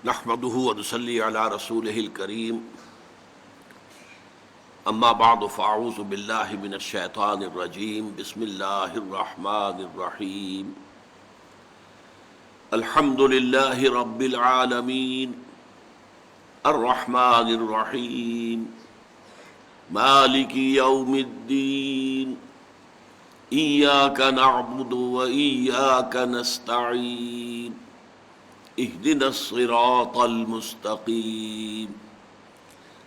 نحمده ونصلي على رسوله الكريم اما بعد فاعوذ بالله من الشيطان الرجيم بسم الله الرحمن الرحيم الحمد لله رب العالمين الرحمن الرحيم مالك يوم الدين إياك نعبد وإياك نستعين اهدنا الصراط المستقيم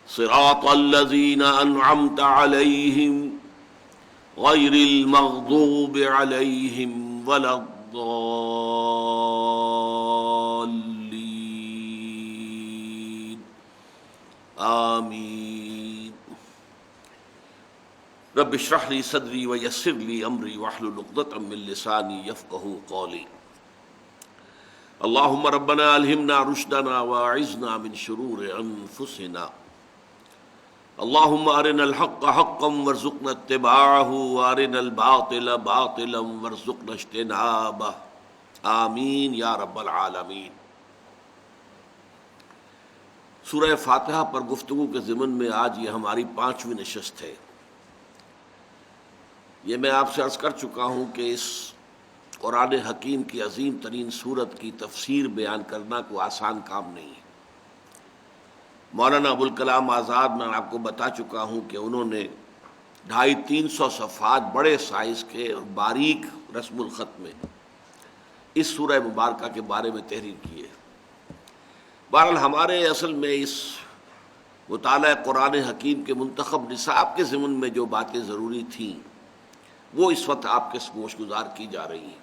صراط الذين أنعمت عليهم غير المغضوب عليهم ولا الضالين آمين رب اشرح لي صدري ويسر لي أمري واحلل عقدة من لساني يفقهوا قولي اللهم ربنا ألهمنا رشدنا واعذنا من شرور أنفسنا اللهم أرنا الحق حقا وارزقنا اتباعه وأرنا الباطل باطلا وارزقنا اجتنابه آمین یا رب العالمین۔ سورہ فاتحہ پر گفتگو کے ضمن میں آج یہ ہماری 5ویں نشست ہے۔ یہ میں آپ سے عرض کر چکا ہوں کہ اس قرآن حکیم کی عظیم ترین سورت کی تفسیر بیان کرنا کوئی آسان کام نہیں ہے۔ مولانا ابوالکلام آزاد میں آپ کو بتا چکا ہوں کہ انہوں نے 250-300 صفحات بڑے سائز کے اور باریک رسم الخط میں اس سورہ مبارکہ کے بارے میں تحریر کی ہے۔ بہرحال ہمارے اصل میں اس مطالعہ قرآن حکیم کے منتخب نصاب کے ضمن میں جو باتیں ضروری تھیں وہ اس وقت آپ کے گوش گزار کی جا رہی ہیں۔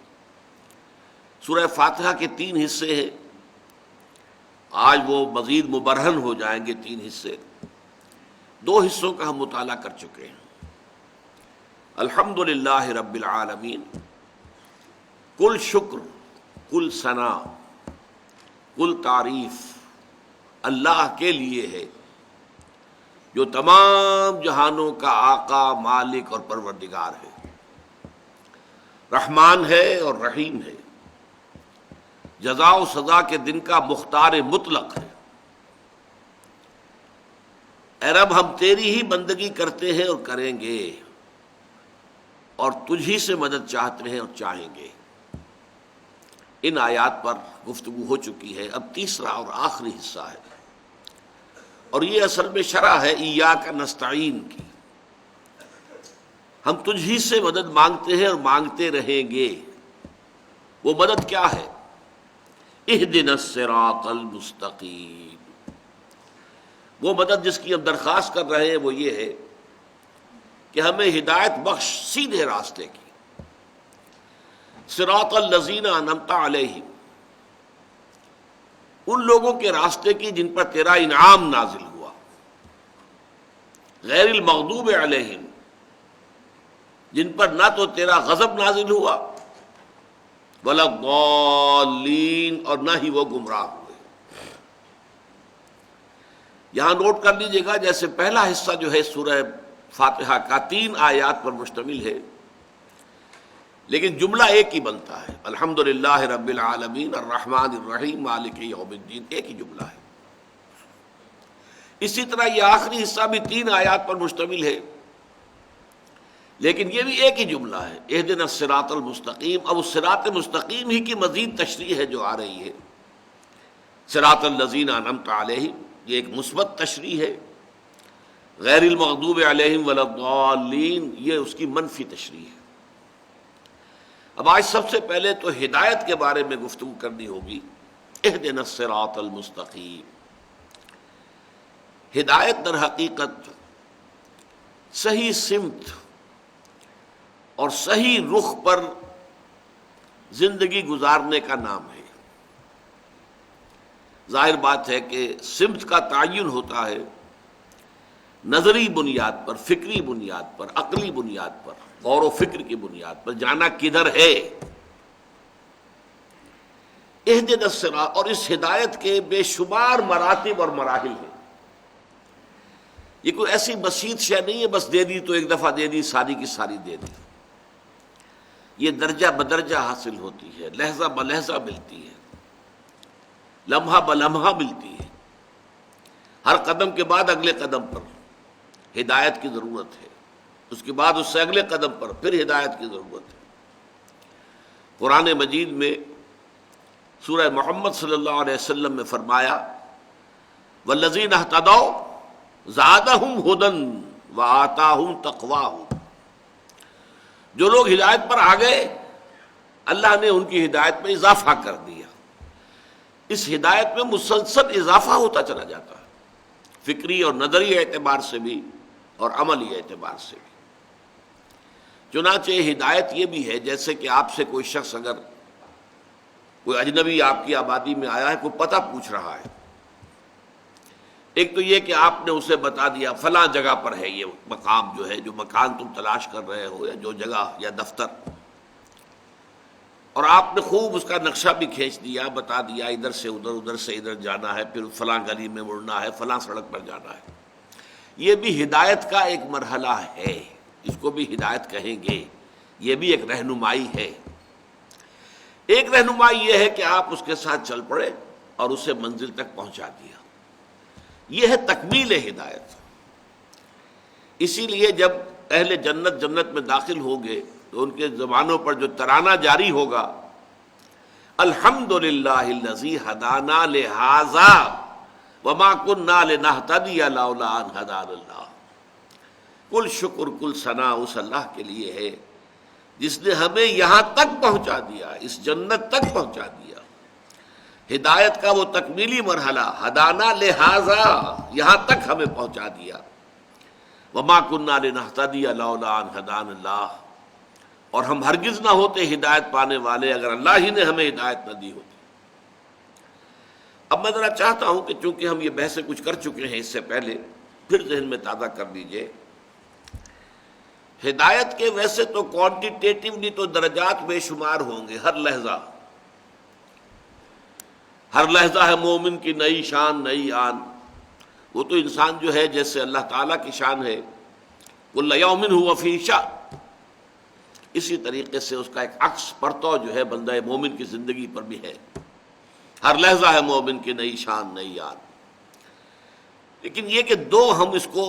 سورہ فاتحہ کے 3 حصے ہیں، آج وہ مزید مبرہن ہو جائیں گے 3 حصے۔ 2 حصوں کا ہم مطالعہ کر چکے ہیں۔ الحمدللہ رب العالمین، کل شکر، کل ثنا، کل تعریف اللہ کے لیے ہے جو تمام جہانوں کا آقا، مالک اور پروردگار ہے، رحمان ہے اور رحیم ہے، جزا و سزا کے دن کا مختار مطلق ہے۔ اے رب، ہم تیری ہی بندگی کرتے ہیں اور کریں گے، اور تجھی سے مدد چاہتے ہیں اور چاہیں گے۔ ان آیات پر گفتگو ہو چکی ہے، اب تیسرا اور آخری حصہ ہے، اور یہ اصل میں شرح ہے ایاک نستعین کی۔ ہم تجھی سے مدد مانگتے ہیں اور مانگتے رہیں گے۔ وہ مدد کیا ہے؟ اہدنا الصراط المستقیم۔ وہ مدد جس کی ہم درخواست کر رہے ہیں وہ یہ ہے کہ ہمیں ہدایت بخش سیدھے راستے کی، صراط الذین انعمت علیہم، ان لوگوں کے راستے کی جن پر تیرا انعام نازل ہوا، غیر المغضوب علیہم، جن پر نہ تو تیرا غضب نازل ہوا ولا الضالین، اور نہ ہی وہ گمراہ ہوئے۔ یہاں نوٹ کر لیجئے گا، جیسے پہلا حصہ جو ہے سورہ فاتحہ کا 3 آیات پر مشتمل ہے، لیکن جملہ ایک ہی بنتا ہے، الحمدللہ رب العالمین الرحمن الرحیم مالک یوم الدین، ایک ہی جملہ ہے۔ اسی طرح یہ آخری حصہ بھی 3 آیات پر مشتمل ہے، لیکن یہ بھی ایک ہی جملہ ہے، اہدنا الصراط المستقیم۔ اب اس صراط مستقیم ہی کی مزید تشریح ہے جو آ رہی ہے، صراط الذین انعمت علیہم، یہ ایک مثبت تشریح ہے، غیر المغضوب علیہم ولا الضالین یہ اس کی منفی تشریح ہے۔ اب آج سب سے پہلے تو ہدایت کے بارے میں گفتگو کرنی ہوگی، اہدنا الصراط المستقیم۔ ہدایت در حقیقت صحیح سمت اور صحیح رخ پر زندگی گزارنے کا نام ہے۔ ظاہر بات ہے کہ سمت کا تعین ہوتا ہے نظری بنیاد پر، فکری بنیاد پر، عقلی بنیاد پر، غور و فکر کی بنیاد پر، جانا کدھر ہے۔ اہدنا الصراط، اور اس ہدایت کے بے شمار مراتب اور مراحل ہیں۔ یہ کوئی ایسی بسیط شے نہیں ہے بس دے دی تو ایک دفعہ دے دی، ساری کی ساری دے دی۔ یہ درجہ بدرجہ حاصل ہوتی ہے، لہجہ بلہجہ ملتی ہے۔ لمحہ بلمحہ ملتی ہے، ہر قدم کے بعد اگلے قدم پر ہدایت کی ضرورت ہے، اس کے بعد اس سے اگلے قدم پر پھر ہدایت کی ضرورت ہے۔ قرآن مجید میں سورہ محمد صلی اللہ علیہ وسلم میں فرمایا والذین اہتدوا زادہم ھدی وآتاہم تقواہم، جو لوگ ہدایت پر آ گئے اللہ نے ان کی ہدایت میں اضافہ کر دیا۔ اس ہدایت میں مسلسل اضافہ ہوتا چلا جاتا ہے، فکری اور نظری اعتبار سے بھی اور عملی اعتبار سے بھی۔ چنانچہ ہدایت یہ بھی ہے جیسے کہ آپ سے کوئی شخص اگر کوئی اجنبی آپ کی آبادی میں آیا ہے، کوئی پتہ پوچھ رہا ہے، ایک تو یہ کہ آپ نے اسے بتا دیا فلاں جگہ پر ہے یہ مقام جو ہے، جو مکان تم تلاش کر رہے ہو یا جو جگہ یا دفتر، اور آپ نے خوب اس کا نقشہ بھی کھینچ دیا، بتا دیا ادھر سے ادھر، ادھر سے ادھر جانا ہے، پھر فلاں گلی میں مڑنا ہے، فلاں سڑک پر جانا ہے۔ یہ بھی ہدایت کا ایک مرحلہ ہے، اس کو بھی ہدایت کہیں گے، یہ بھی ایک رہنمائی ہے۔ ایک رہنمائی یہ ہے کہ آپ اس کے ساتھ چل پڑے اور اسے منزل تک پہنچا دیا، یہ ہے تکمیل ہدایت۔ اسی لیے جب اہل جنت جنت میں داخل ہوں گے تو ان کے زبانوں پر جو ترانہ جاری ہوگا الحمدللہ الذی ہدانا لہذا وما کنا لنہتدی لولا ان ہدانا اللہ، کل شکر کل ثنا اس اللہ کے لیے ہے جس نے ہمیں یہاں تک پہنچا دیا، اس جنت تک پہنچا دیا۔ ہدایت کا وہ تکمیلی مرحلہ ہدانا لہذا، یہاں تک ہمیں پہنچا دیا، وما کنا لنہتدی لولا ان ہدانا اللہ، اور ہم ہرگز نہ ہوتے ہدایت پانے والے اگر اللہ ہی نے ہمیں ہدایت نہ دی ہوتی۔ اب میں ذرا چاہتا ہوں کہ چونکہ ہم یہ بحثیں کچھ کر چکے ہیں اس سے پہلے، پھر ذہن میں تازہ کر لیجئے۔ ہدایت کے ویسے تو کوانٹیٹیٹیولی تو درجات بے شمار ہوں گے، ہر لحظہ ہے مومن کی نئی شان نئی آن۔ وہ تو انسان جو ہے جیسے اللہ تعالیٰ کی شان ہے کل یوم ھو فی شأن، اسی طریقے سے اس کا ایک عکس پرتو جو ہے بندہ مومن کی زندگی پر بھی ہے، ہر لحظہ ہے مومن کی نئی شان نئی آن۔ لیکن یہ کہ دو ہم اس کو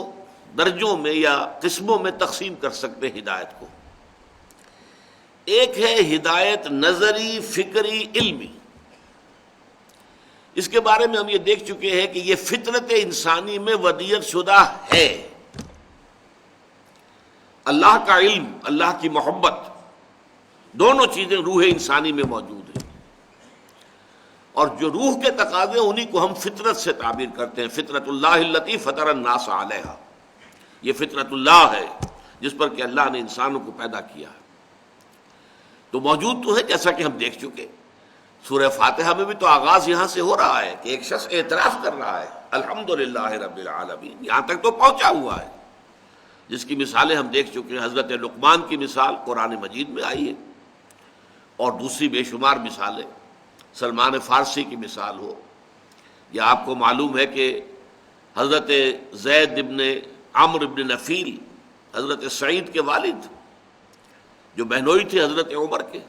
درجوں میں یا قسموں میں تقسیم کر سکتے ہیں ہدایت کو۔ ایک ہے ہدایت نظری، فکری، علمی۔ اس کے بارے میں ہم یہ دیکھ چکے ہیں کہ یہ فطرت انسانی میں ودیعت شدہ ہے۔ اللہ کا علم، اللہ کی محبت، دونوں چیزیں روح انسانی میں موجود ہیں، اور جو روح کے تقاضے انہی کو ہم فطرت سے تعبیر کرتے ہیں۔ فطرت اللہ التی فطر الناس علیہا، یہ فطرت اللہ ہے جس پر کہ اللہ نے انسانوں کو پیدا کیا ہے، تو موجود تو ہے جیسا کہ ہم دیکھ چکے۔ سورہ فاتحہ میں بھی تو آغاز یہاں سے ہو رہا ہے کہ ایک شخص اعتراف کر رہا ہے الحمدللہ رب العالمین، یہاں تک تو پہنچا ہوا ہے، جس کی مثالیں ہم دیکھ چکے ہیں۔ حضرت لقمان کی مثال قرآن مجید میں آئی ہے، اور دوسری بے شمار مثالیں، سلمان فارسی کی مثال ہو، یا آپ کو معلوم ہے کہ حضرت زید ابن عمرو ابن نفیل، حضرت سعید کے والد، جو بہنوئی تھے حضرت عمر کے،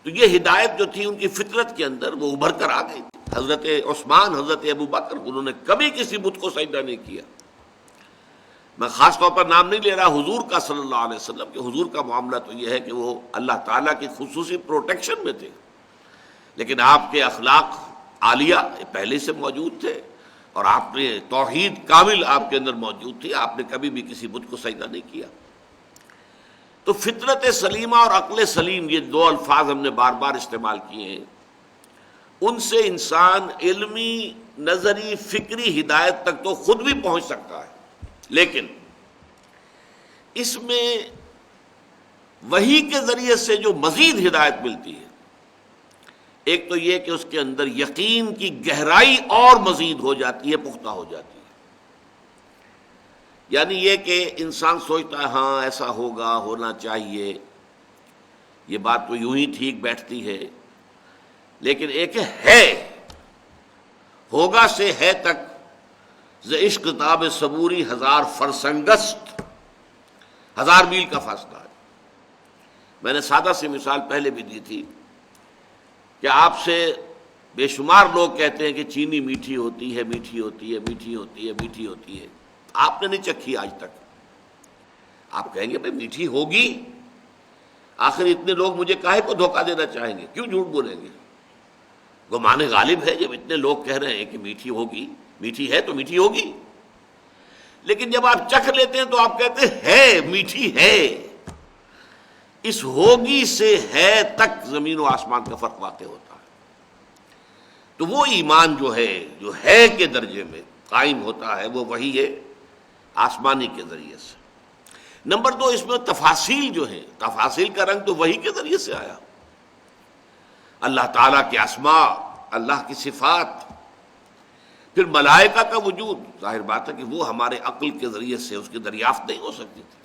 تو یہ ہدایت جو تھی ان کی فطرت کے اندر وہ ابھر کر آ گئی۔ حضرت عثمان، حضرت ابو بکر، انہوں نے کبھی کسی بت کو سجدہ نہیں کیا۔ میں خاص طور پر نام نہیں لے رہا حضور کا صلی اللہ علیہ وسلم، کہ حضور کا معاملہ تو یہ ہے کہ وہ اللہ تعالیٰ کی خصوصی پروٹیکشن میں تھے، لیکن آپ کے اخلاق عالیہ پہلے سے موجود تھے، اور آپ نے توحید کامل آپ کے اندر موجود تھی، آپ نے کبھی بھی کسی بت کو سجدہ نہیں کیا۔ تو فطرت سلیمہ اور عقل سلیم، یہ دو الفاظ ہم نے بار بار استعمال کیے ہیں، ان سے انسان علمی، نظری، فکری ہدایت تک تو خود بھی پہنچ سکتا ہے، لیکن اس میں وحی کے ذریعے سے جو مزید ہدایت ملتی ہے، ایک تو یہ کہ اس کے اندر یقین کی گہرائی اور مزید ہو جاتی ہے، پختہ ہو جاتی ہے۔ یعنی یہ کہ انسان سوچتا ہے ہاں ایسا ہوگا، ہونا چاہیے، یہ بات تو یوں ہی ٹھیک بیٹھتی ہے، لیکن ایک ہے، ہوگا سے ہے تک ز عشق تاب صبوری ہزار فرسنگست، 1000 میل کا فاصلہ ہے۔ میں نے سادہ سی مثال پہلے بھی دی تھی کہ آپ سے بے شمار لوگ کہتے ہیں کہ چینی میٹھی ہوتی ہے، میٹھی ہوتی ہے، میٹھی ہوتی ہے، میٹھی ہوتی ہے، آپ نے نہیں چکھی آج تک۔ آپ کہیں گے بھائی میٹھی ہوگی، آخر اتنے لوگ مجھے کاہے کو دھوکہ دینا چاہیں گے، کیوں جھوٹ بولیں گے؟ گمان غالب ہے، جب اتنے لوگ کہہ رہے ہیں کہ میٹھی ہوگی، میٹھی ہے تو میٹھی ہوگی، لیکن جب آپ چکھ لیتے ہیں تو آپ کہتے ہیں ہے میٹھی ہے۔ اس ہوگی سے ہے تک زمین و آسمان کا فرق واقع ہوتا ہے۔ تو وہ ایمان جو ہے کے درجے میں قائم ہوتا ہے، وہ وہی ہے آسمانی کے ذریعے سے۔ نمبر 2، اس میں تفاصیل جو ہیں، تفاصیل کا رنگ تو وہی کے ذریعے سے آیا، اللہ تعالیٰ کے اسماء، اللہ کی صفات، پھر ملائکہ کا وجود، ظاہر بات ہے کہ وہ ہمارے عقل کے ذریعے سے اس کی دریافت نہیں ہو سکتی تھی۔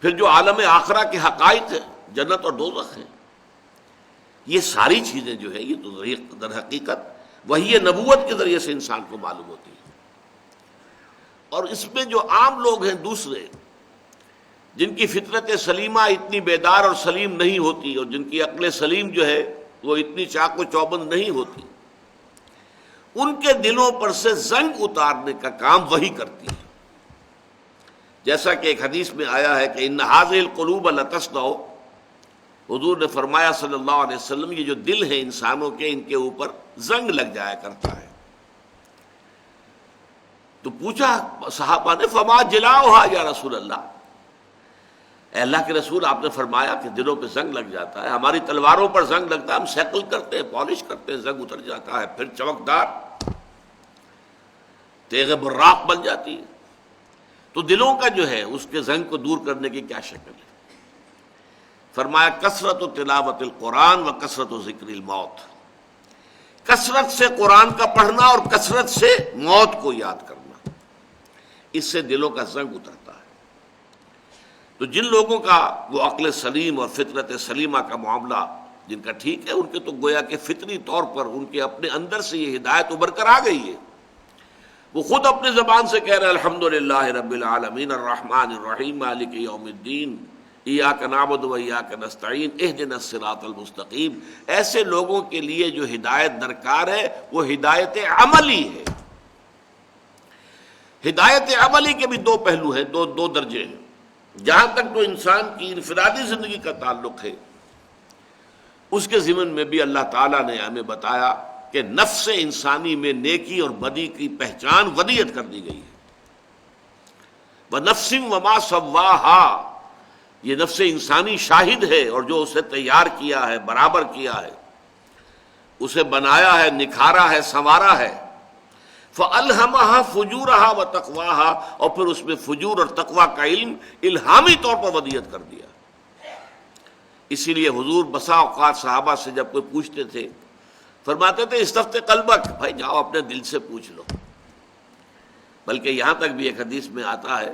پھر جو عالم آخرہ کے حقائق ہیں، جنت اور دوزخ ہیں، یہ ساری چیزیں جو ہیں یہ تو در حقیقت وحی نبوت کے ذریعے سے انسان کو معلوم ہوتی ہے۔ اور اس میں جو عام لوگ ہیں دوسرے، جن کی فطرت سلیمہ اتنی بیدار اور سلیم نہیں ہوتی، اور جن کی عقل سلیم جو ہے وہ اتنی چاق و چوبند نہیں ہوتی، ان کے دلوں پر سے زنگ اتارنے کا کام وہی کرتی ہے۔ جیسا کہ ایک حدیث میں آیا ہے کہ ان ھذہ القلوب لتصدع، حضور نے فرمایا صلی اللہ علیہ وسلم، یہ جو دل ہیں انسانوں کے، ان کے اوپر زنگ لگ جایا کرتا ہے۔ تو پوچھا صحابہ نے فما جلاؤھا یا رسول اللہ، اے اللہ کے رسول، آپ نے فرمایا کہ دلوں پہ زنگ لگ جاتا ہے، ہماری تلواروں پر زنگ لگتا ہے، ہم سیکل کرتے ہیں، پالش کرتے ہیں، زنگ اتر جاتا ہے، پھر چمکدار تیغ براق بن جاتی ہے۔ تو دلوں کا جو ہے اس کے زنگ کو دور کرنے کی کیا شکل ہے؟ فرمایا کثرت تلاوت القرآن و کثرت ذکر الموت، کثرت سے قرآن کا پڑھنا اور کثرت سے موت کو یاد کرنا، اس سے دلوں کا زنگ اترتا ہے۔ تو جن لوگوں کا وہ عقل سلیم اور فطرت سلیمہ کا معاملہ جن کا ٹھیک ہے، ان کے تو گویا کہ فطری طور پر ان کے اپنے اندر سے یہ ہدایت ابھر کر آ گئی ہے، وہ خود اپنے زبان سے کہہ رہے ہیں الحمدللہ رب العالمین الرحمن الرحیم مالک یوم الدین ایاک نعبد و ایاک نستعین اہدنا الصراط المستقیم۔ ایسے لوگوں کے لیے جو ہدایت درکار ہے وہ ہدایت عملی ہے۔ ہدایت عملی کے بھی دو پہلو ہیں، دو درجے ہیں۔ جہاں تک تو انسان کی انفرادی زندگی کا تعلق ہے، اس کے ضمن میں بھی اللہ تعالیٰ نے ہمیں بتایا کہ نفس انسانی میں نیکی اور بدی کی پہچان ودیت کر دی گئی ہے۔ وَنَفْسٍ وَمَا سَوَّاهَا، یہ نفس انسانی شاہد ہے، اور جو اسے تیار کیا ہے، برابر کیا ہے، اسے بنایا ہے، نکھارا ہے، سنوارا ہے۔ فَأَلْهَمَهَا فُجُورَهَا وَتَقْوَاهَا، اور پھر اس میں فجور اور تقوی کا علم الہامی طور پر ودیت کر دیا۔ اسی لیے حضور بسا اوقات صحابہ سے جب کوئی پوچھتے تھے فرماتے تھے استفت قلبک، بھائی جاؤ اپنے دل سے پوچھ لو۔ بلکہ یہاں تک بھی ایک حدیث میں آتا ہے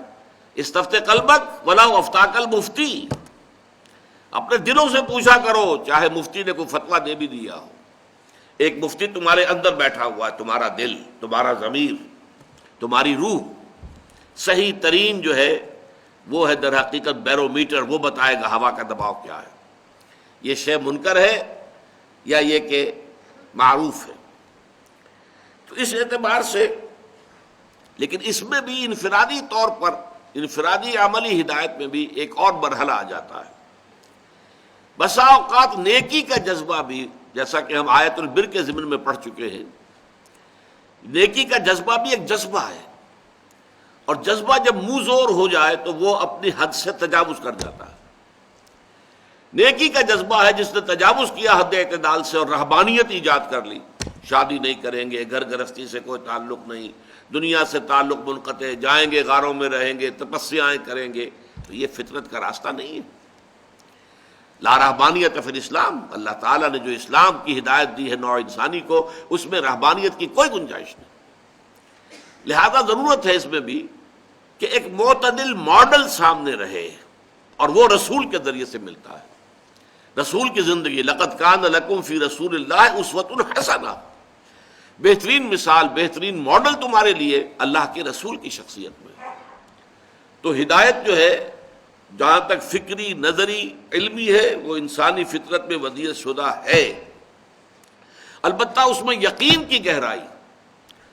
استفت قلبک ولاؤ افتاک المفتی، اپنے دلوں سے پوچھا کرو، چاہے مفتی نے کوئی فتویٰ دے بھی دیا ہو۔ ایک مفتی تمہارے اندر بیٹھا ہوا ہے، تمہارا دل، تمہارا ضمیر، تمہاری روح، صحیح ترین جو ہے وہ ہے در حقیقت بیرو میٹر، وہ بتائے گا ہوا کا دباؤ کیا ہے، یہ شے منکر ہے یا یہ کہ معروف ہے۔ تو اس اعتبار سے، لیکن اس میں بھی انفرادی طور پر، انفرادی عملی ہدایت میں بھی ایک اور مرحلہ آ جاتا ہے۔ بسا اوقات نیکی کا جذبہ بھی، جیسا کہ ہم آیت البر کے ضمن میں پڑھ چکے ہیں، نیکی کا جذبہ بھی ایک جذبہ ہے، اور جذبہ جب منہ زور ہو جائے تو وہ اپنی حد سے تجاوز کر جاتا ہے۔ نیکی کا جذبہ ہے جس نے تجاوز کیا حد اعتدال سے اور رہبانیت ایجاد کر لی، شادی نہیں کریں گے، گھر گرہستی سے کوئی تعلق نہیں، دنیا سے تعلق منقطع، جائیں گے غاروں میں رہیں گے، تپسیائیں کریں گے، تو یہ فطرت کا راستہ نہیں ہے۔ لا رہبانیت فی الاسلام، اللہ تعالیٰ نے جو اسلام کی ہدایت دی ہے نوع انسانی کو، اس میں رہبانیت کی کوئی گنجائش نہیں۔ لہذا ضرورت ہے اس میں بھی کہ ایک معتدل ماڈل سامنے رہے، اور وہ رسول کے ذریعے سے ملتا ہے۔ رسول کی زندگی، لقد کان لکم فی رسول اللہ اسوۃ حسنہ، بہترین مثال، بہترین ماڈل تمہارے لیے اللہ کے رسول کی شخصیت میں۔ تو ہدایت جو ہے جہاں تک فکری، نظری، علمی ہے، وہ انسانی فطرت میں ودیعت شدہ ہے، البتہ اس میں یقین کی گہرائی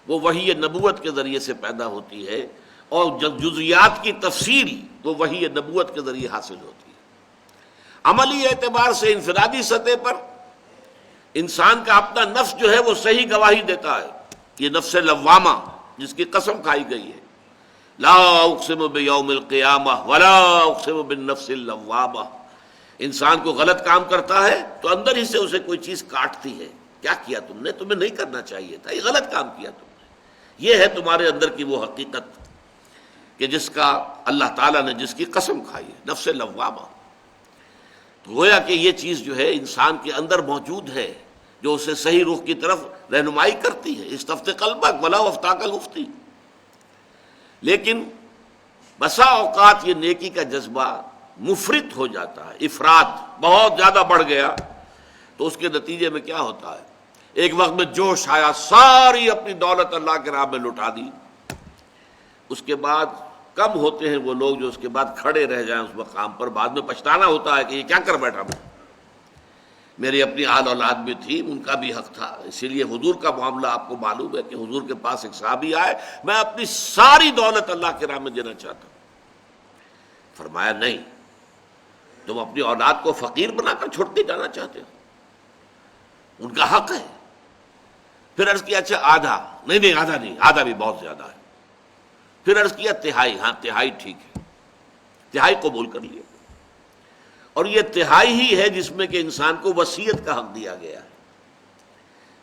وہ وحی نبوت کے ذریعے سے پیدا ہوتی ہے، اور جزیات کی تفصیل وہ وحی نبوت کے ذریعے حاصل ہوتی ہے۔ عملی اعتبار سے انفرادی سطح پر انسان کا اپنا نفس جو ہے وہ صحیح گواہی دیتا ہے، یہ نفس لوامہ جس کی قسم کھائی گئی ہے، لا اقسم بیوم القیامہ ولا اقسم بالنفس اللوامہ۔ انسان کو غلط کام کرتا ہے تو اندر ہی سے اسے کوئی چیز کاٹتی ہے، کیا کیا تم نے، تمہیں نہیں کرنا چاہیے تھا، یہ غلط کام کیا تم نے۔ یہ ہے تمہارے اندر کی وہ حقیقت کہ جس کا اللہ تعالیٰ نے جس کی قسم کھائی ہے، نفس لوامہ۔ تو گویا کہ یہ چیز جو ہے انسان کے اندر موجود ہے، جو اسے صحیح رخ کی طرف رہنمائی کرتی ہے، استفت قلبک ولا افتاک المفتی۔ لیکن بسا اوقات یہ نیکی کا جذبہ مفرط ہو جاتا ہے، افراط بہت زیادہ بڑھ گیا، تو اس کے نتیجے میں کیا ہوتا ہے، ایک وقت میں جوش آیا، ساری اپنی دولت اللہ کے راہ میں لٹا دی، اس کے بعد کم ہوتے ہیں وہ لوگ جو اس کے بعد کھڑے رہ جائیں اس مقام پر، بعد میں پچھتانا ہوتا ہے کہ یہ کیا کر بیٹھا میں، میری اپنی آل اولاد بھی تھی، ان کا بھی حق تھا۔ اسی لیے حضور کا معاملہ آپ کو معلوم ہے کہ حضور کے پاس ایک صحابی آئے، میں اپنی ساری دولت اللہ کے راہ میں دینا چاہتا ہوں۔ فرمایا نہیں، تم اپنی اولاد کو فقیر بنا کر چھوڑ کے جانا چاہتے ہو، ان کا حق ہے۔ پھر عرض کیا اچھا آدھا، نہیں آدھا نہیں، آدھا بھی بہت زیادہ ہے۔ پھر عرض کیا تہائی، ہاں تہائی ٹھیک ہے، تہائی قبول کر لیا۔ اور یہ تہائی ہی ہے جس میں کہ انسان کو وصیت کا حق دیا گیا ہے،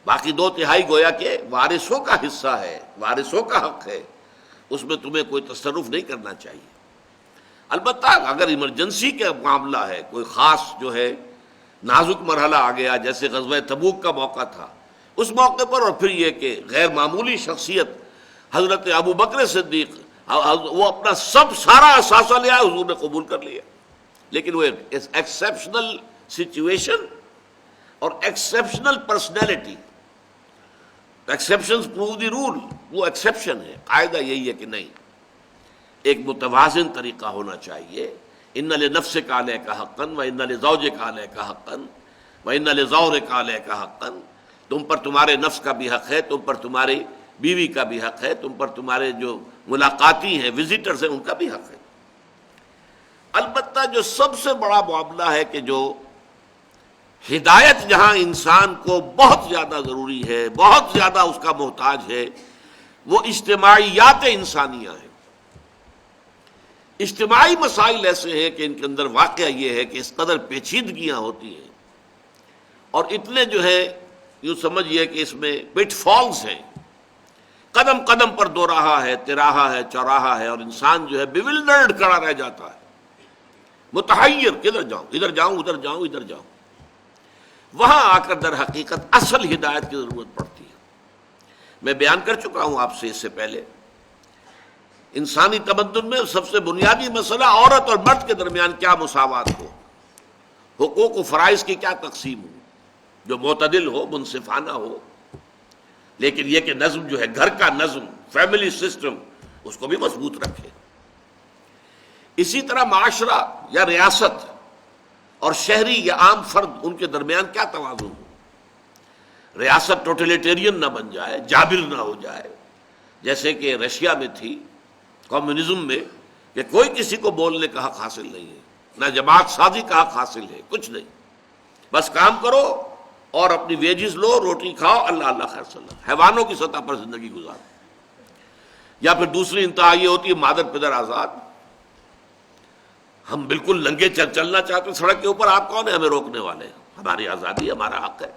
باقی دو تہائی گویا کہ وارثوں کا حصہ ہے، وارثوں کا حق ہے، اس میں تمہیں کوئی تصرف نہیں کرنا چاہیے۔ البتہ اگر ایمرجنسی کا معاملہ ہے، کوئی خاص جو ہے نازک مرحلہ آ گیا، جیسے غزوہ تبوک کا موقع تھا، اس موقع پر، اور پھر یہ کہ غیر معمولی شخصیت حضرت ابو بکر صدیق، وہ اپنا سارا اثاثہ لیا، حضور نے قبول کر لیا۔ لیکن وہ ایکسیپشنل سچویشن اور exceptional personality, exceptions prove the role, وہ ایکسیپشن ہے۔ قاعدہ یہی ہے کہ نہیں، ایک متوازن طریقہ ہونا چاہیے۔ ان لنفسک علیک حقا وان لزوجک علیک حقا وان لزورک علیک حقا، تم پر تمہارے نفس کا بھی حق ہے، تم پر تمہاری بیوی کا بھی حق ہے، تم پر تمہارے جو ملاقاتی ہیں، وزٹرز ہیں، ان کا بھی حق ہے۔ البتہ جو سب سے بڑا معاملہ ہے کہ جو ہدایت جہاں انسان کو بہت زیادہ ضروری ہے، بہت زیادہ اس کا محتاج ہے، وہ اجتماعیات انسانیہ ہیں۔ اجتماعی مسائل ایسے ہیں کہ ان کے اندر واقعہ یہ ہے کہ اس قدر پیچیدگیاں ہوتی ہیں، اور اتنے جو ہے یوں سمجھئے کہ اس میں پٹ فالز ہیں، قدم قدم پر دو راہا ہے، تراہا ہے، چوراہا ہے، اور انسان جو ہے بیولڈرڈ کھڑا رہ جاتا ہے، متحیر، کدھر جاؤں، ادھر جاؤں، ادھر جاؤں، ادھر جاؤں۔ وہاں آ کر در حقیقت اصل ہدایت کی ضرورت پڑتی ہے۔ میں بیان کر چکا ہوں آپ سے اس سے پہلے، انسانی تمدن میں سب سے بنیادی مسئلہ عورت اور مرد کے درمیان کیا مساوات ہو، حقوق و فرائض کی کیا تقسیم ہو، جو معتدل ہو، منصفانہ ہو، لیکن یہ کہ نظم جو ہے، گھر کا نظم، فیملی سسٹم، اس کو بھی مضبوط رکھے۔ اسی طرح معاشرہ یا ریاست اور شہری یا عام فرد، ان کے درمیان کیا توازن ہو، ریاست ٹوٹلیٹیرین نہ بن جائے، جابر نہ ہو جائے، جیسے کہ رشیا میں تھی کمیونزم میں، کہ کوئی کسی کو بولنے کا حق حاصل نہیں ہے، نہ جماعت سازی کا حق حاصل ہے، کچھ نہیں، بس کام کرو اور اپنی ویجز لو، روٹی کھاؤ، اللہ اللہ خیر صلی اللہ، حیوانوں کی سطح پر زندگی گزارو۔ یا پھر دوسری انتہا یہ ہوتی ہے مادر پدر آزاد، ہم بالکل ننگے چلنا چاہتے ہیں سڑک کے اوپر، آپ کون ہیں ہمیں روکنے والے، ہماری آزادی، ہمارا حق ہے۔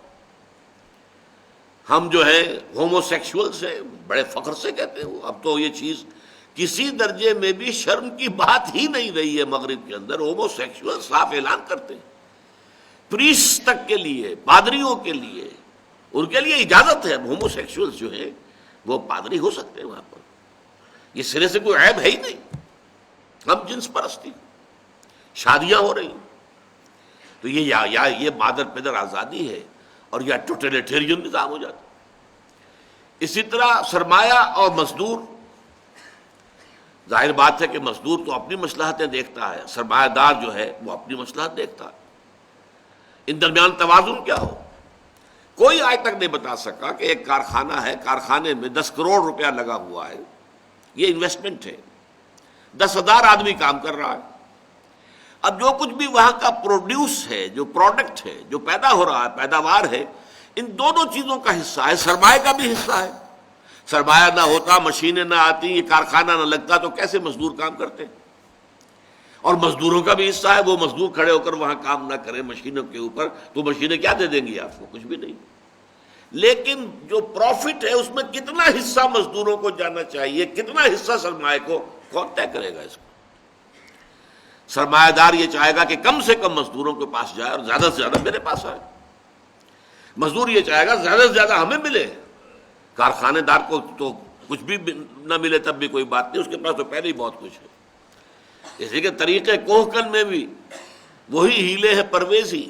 ہم جو ہے ہومو سیکشولز ہیں، بڑے فخر سے کہتے ہیں، اب تو یہ چیز کسی درجے میں بھی شرم کی بات ہی نہیں رہی ہے مغرب کے اندر، ہومو سیکشول صاف اعلان کرتے ہیں، پریسٹ تک کے لیے، پادریوں کے لیے، ان کے لیے اجازت ہے، ہومو سیکشول جو ہیں وہ پادری ہو سکتے ہیں وہاں پر، یہ سرے سے کوئی عیب ہے ہی نہیں۔ ہم جنس پرستی، شادیاں ہو رہی، تو یہ یا یہ مادر پدر آزادی ہے، اور یا ٹوٹلیٹیرین نظام ہو جاتا۔ اسی طرح سرمایہ اور مزدور، ظاہر بات ہے کہ مزدور تو اپنی مصلحتیں دیکھتا ہے، سرمایہ دار جو ہے وہ اپنی مصلحت دیکھتا ہے، ان درمیان توازن کیا ہو۔ کوئی آج تک نہیں بتا سکا کہ ایک کارخانہ ہے، کارخانے میں 10 کروڑ روپیہ لگا ہوا ہے، یہ انویسٹمنٹ ہے، 10,000 آدمی کام کر رہا ہے. اب جو کچھ بھی وہاں کا پروڈیوس ہے، جو پروڈکٹ ہے، جو پیدا ہو رہا ہے، پیداوار ہے، ان دونوں چیزوں کا حصہ ہے، سرمایہ کا بھی حصہ ہے. سرمایہ نہ ہوتا، مشینیں نہ آتی، یہ کارخانہ نہ لگتا تو کیسے مزدور کام کرتے؟ اور مزدوروں کا بھی حصہ ہے. وہ مزدور کھڑے ہو کر وہاں کام نہ کریں مشینوں کے اوپر تو مشینیں کیا دے دیں گی آپ کو؟ کچھ بھی نہیں. لیکن جو پروفٹ ہے اس میں کتنا حصہ مزدوروں کو جانا چاہیے، کتنا حصہ سرمایہ کو، کون طے کرے گا اس کو؟ سرمایہ دار یہ چاہے گا کہ کم سے کم مزدوروں کے پاس جائے اور زیادہ سے زیادہ میرے پاس آئے. مزدور یہ چاہے گا زیادہ سے زیادہ ہمیں ملے. کارخانے دار کو تو کچھ بھی نہ ملے تب بھی کوئی بات نہیں، اس کے پاس تو پہلے ہی بہت کچھ ہے. اسی کے طریقے کوہکن میں بھی وہی ہیلے ہے پرویزی.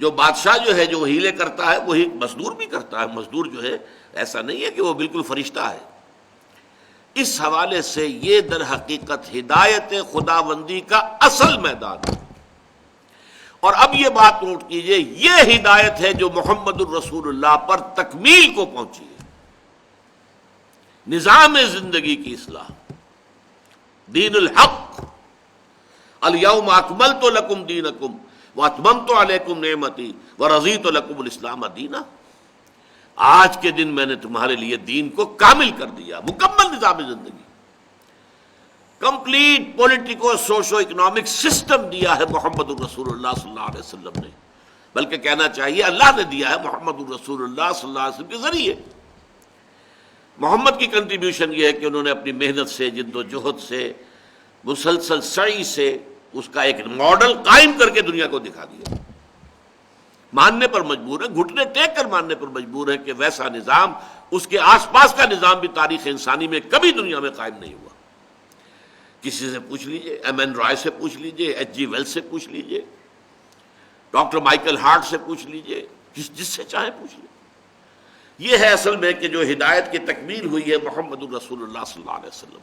جو بادشاہ جو ہے جو ہیلے کرتا ہے وہی مزدور بھی کرتا ہے. مزدور جو ہے ایسا نہیں ہے کہ وہ بالکل فرشتہ ہے. اس حوالے سے یہ در حقیقت ہدایت خداوندی کا اصل میدان ہے. اور اب یہ بات نوٹ کیجئے، یہ ہدایت ہے جو محمد الرسول اللہ پر تکمیل کو پہنچی ہے. نظام زندگی کی اصلاح، دین الحق، الیوم اکملت لکم دینکم واتممت علیکم نعمتی ورضیت لکم الاسلام دینا. آج کے دن میں نے تمہارے لیے دین کو کامل کر دیا، مکمل نظام زندگی، complete politico socio economic system دیا ہے محمد الرسول اللہ صلی اللہ علیہ وسلم نے. بلکہ کہنا چاہیے اللہ نے دیا ہے محمد الرسول اللہ صلی اللہ علیہ وسلم کے ذریعے. محمد کی کنٹریبیوشن یہ ہے کہ انہوں نے اپنی محنت سے، جد و جہد سے، مسلسل سعی سے اس کا ایک ماڈل قائم کر کے دنیا کو دکھا دیا. ماننے پر مجبور ہے، گھٹنے ٹیک کر ماننے پر مجبور ہے کہ ویسا نظام، اس کے آس پاس کا نظام بھی تاریخ انسانی میں کبھی دنیا میں قائم نہیں ہوا. کسی سے پوچھ لیجئے، ایم این رائے سے پوچھ لیجئے، ایچ جی ویلس سے پوچھ لیجئے، ڈاکٹر مائیکل ہارٹ سے پوچھ لیجئے، جس سے چاہے پوچھ لیجئے. یہ ہے اصل میں کہ جو ہدایت کی تکمیل ہوئی ہے محمد الرسول اللہ صلی اللہ علیہ وسلم.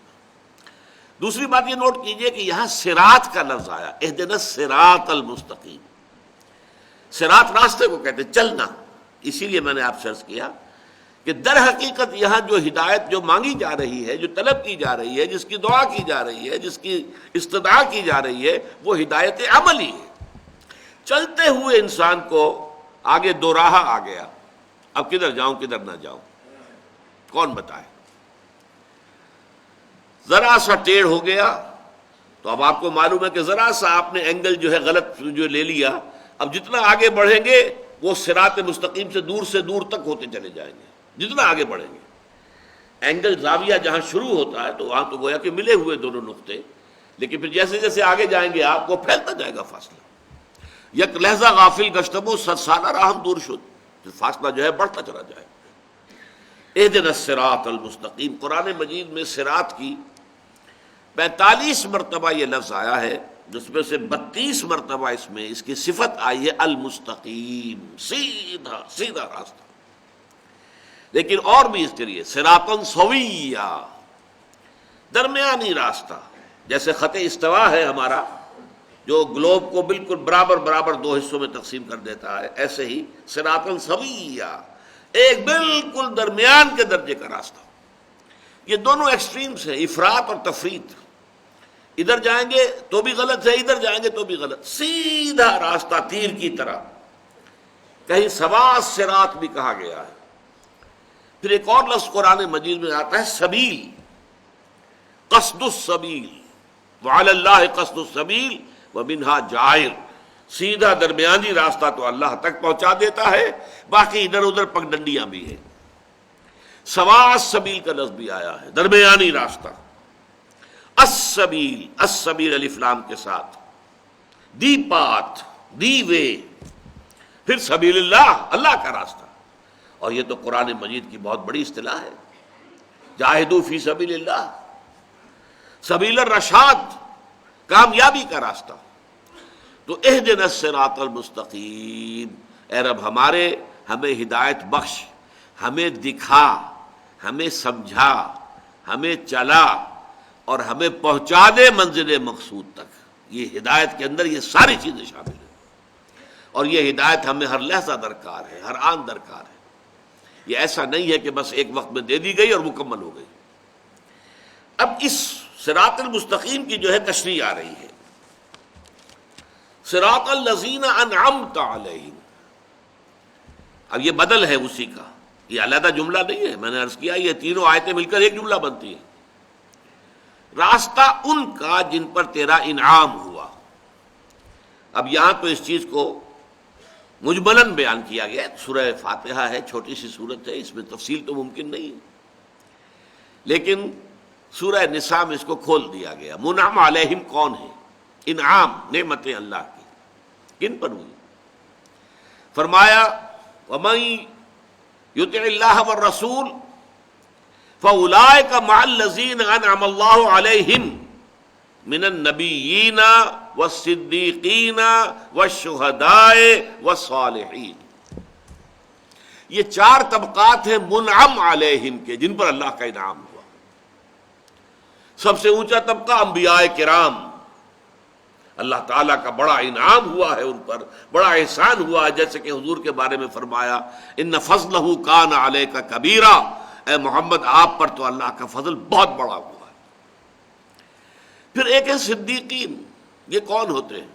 دوسری بات یہ نوٹ کیجئے کہ یہاں صراط کا لفظ آیا، اہدنا الصراط المستقیم. صراط راستے کو کہتے چلنا. اسی لیے میں نے آپ سے عرض کیا کہ در حقیقت یہاں جو ہدایت جو مانگی جا رہی ہے، جو طلب کی جا رہی ہے، جس کی دعا کی جا رہی ہے، جس کی استدعا کی جا رہی ہے، وہ ہدایت عملی ہے. چلتے ہوئے انسان کو آگے دو راہ آ گیا، اب کدھر جاؤں کدھر نہ جاؤں، کون بتائے؟ ذرا سا ٹیڑھ ہو گیا تو اب آپ کو معلوم ہے کہ ذرا سا آپ نے اینگل جو ہے غلط جو لے لیا، اب جتنا آگے بڑھیں گے وہ صراط مستقیم سے دور تک ہوتے چلے جائیں گے. جتنا آگے بڑھیں گے اینگل زاویہ جہاں شروع ہوتا ہے تو وہاں تو گویا کہ ملے ہوئے دونوں نقطے، لیکن پھر جیسے جیسے آگے جائیں گے آپ کو پھیلتا جائے گا فاصلہ. یک لہجہ غافل گشتبو 100 سالہ راہم دور شد، فاصلہ جو ہے بڑھتا چلا جائے. اہدنا الصراط المستقیم. قرآن مجید میں صراط کی 45 مرتبہ یہ لفظ آیا ہے، جس میں سے 32 مرتبہ اس میں اس کی صفت آئی ہے المستقیم، سیدھا سیدھا راستہ. لیکن اور بھی اس کے لیے صراطا سویہ، درمیانی راستہ. جیسے خط استوا ہے ہمارا جو گلوب کو بالکل برابر 2 حصوں میں تقسیم کر دیتا ہے، ایسے ہی صراطا سویہ، ایک بالکل درمیان کے درجے کا راستہ. یہ دونوں ایکسٹریمز ہیں، افراط اور تفریط. ادھر جائیں گے تو بھی غلط ہے، ادھر جائیں گے تو بھی غلط. سیدھا راستہ تیر کی طرح. کہیں سوا صراط بھی کہا گیا ہے. پھر ایک اور لفظ قرآن مجید میں آتا ہے سبیل، قصد السبیل، وعلی اللہ قصد السبیل ومنہا جائر. سیدھا درمیانی راستہ تو اللہ تک پہنچا دیتا ہے، باقی ادھر ادھر پگڈنڈیاں بھی ہیں. سوا السبیل کا لفظ بھی آیا ہے، درمیانی راستہ. السبیل، السبیل الف لام کے ساتھ، دی پاتھ، دی وے. پھر سبیل اللہ، اللہ کا راستہ. اور یہ تو قرآن مجید کی بہت بڑی اصطلاح ہے، جاہدوا فی سبیل اللہ، سبیل الرشاد، کامیابی کا راستہ. تو اہدنا الصراط المستقیم، اے رب ہمارے ہمیں ہدایت بخش، ہمیں دکھا، ہمیں سمجھا، ہمیں چلا اور ہمیں پہنچا دے منزل مقصود تک. یہ ہدایت کے اندر یہ ساری چیزیں شامل ہیں. اور یہ ہدایت ہمیں ہر لحظہ درکار ہے، ہر آن درکار ہے. یہ ایسا نہیں ہے کہ بس ایک وقت میں دے دی گئی اور مکمل ہو گئی. اب اس صراط المستقیم کی جو ہے تشریح آ رہی ہے. صراط الذین انعمت علیہم، اب یہ بدل ہے اسی کا، یہ علیحدہ جملہ نہیں ہے. میں نے عرض کیا یہ تینوں آیتیں مل کر ایک جملہ بنتی ہیں. راستہ ان کا جن پر تیرا انعام ہوا. اب یہاں تو اس چیز کو مجملاً بیان کیا گیا. سورہ فاتحہ ہے، چھوٹی سی سورت ہے، اس میں تفصیل تو ممکن نہیں ہے، لیکن سورہ نساء میں اس کو کھول دیا گیا. منعم علیہم کون ہے؟ انعام، نعمتیں اللہ کی کن پر ہوئی؟ فرمایا وَمَن يُطِعِ اللَّهَ وَالرَّسُولَ فَأُولَٰئِكَ مَعَ الَّذِينَ أَنْعَمَ اللَّهُ عَلَيْهِمْ مِنَ النَّبِيِّينَ وَالصِّدِّيقِينَ وَالشُّهَدَاءِ وَالصَّالِحِينَ. یہ چار طبقات ہیں منعم علیہم کے، جن پر اللہ کا انعام ہوا. سب سے اونچا طبقہ انبیاء کرام، اللہ تعالیٰ کا بڑا انعام ہوا ہے ان پر، بڑا احسان ہوا ہے. جیسے کہ حضور کے بارے میں فرمایا ان فضلہ کان علیک کبیرا، اے محمد آپ پر تو اللہ کا فضل بہت بڑا ہوا ہے. پھر ایک ہے صدیقین. یہ کون ہوتے ہیں؟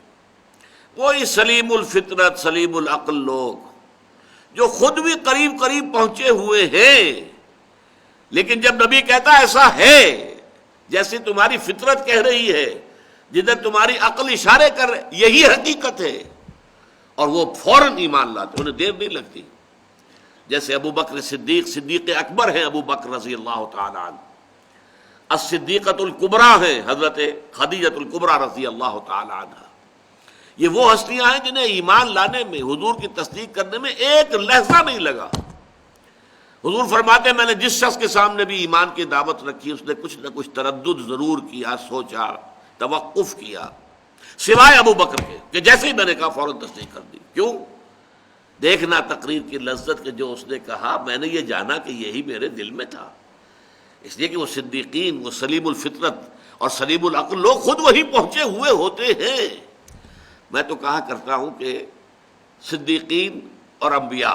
وہی سلیم الفطرت سلیم العقل لوگ جو خود بھی قریب قریب پہنچے ہوئے ہیں، لیکن جب نبی کہتا ایسا ہے جیسے تمہاری فطرت کہہ رہی ہے، جدھر تمہاری عقل اشارے کر رہے، یہی حقیقت ہے، اور وہ فوراً ایمان لاتے، انہیں دیر نہیں لگتی. جیسے ابو بکر صدیق اکبر ہیں ابو بکر رضی اللہ تعالی عنہ، الصدیقۃ الکبریٰ ہیں حضرت خدیجۃ الکبریٰ رضی اللہ تعالی عنہ. یہ وہ ہستیاں ہیں جنہیں ایمان لانے میں، حضور کی تصدیق کرنے میں ایک لحظہ نہیں لگا. حضور فرماتے ہیں میں نے جس شخص کے سامنے بھی ایمان کی دعوت رکھی اس نے کچھ نہ کچھ تردد ضرور کیا، سوچا، توقف کیا، سوائے ابو بکر کے کہ جیسے ہی میں نے کہا فوراً تصدیق کر دی. کیوں؟ دیکھنا تقریر کی لذت کہ جو اس نے کہا میں نے یہ جانا کہ یہی میرے دل میں تھا. اس لیے کہ وہ صدیقین، وہ سلیم الفطرت اور سلیم العقل لوگ خود وہی پہنچے ہوئے ہوتے ہیں. میں تو کہا کرتا ہوں کہ صدیقین اور انبیاء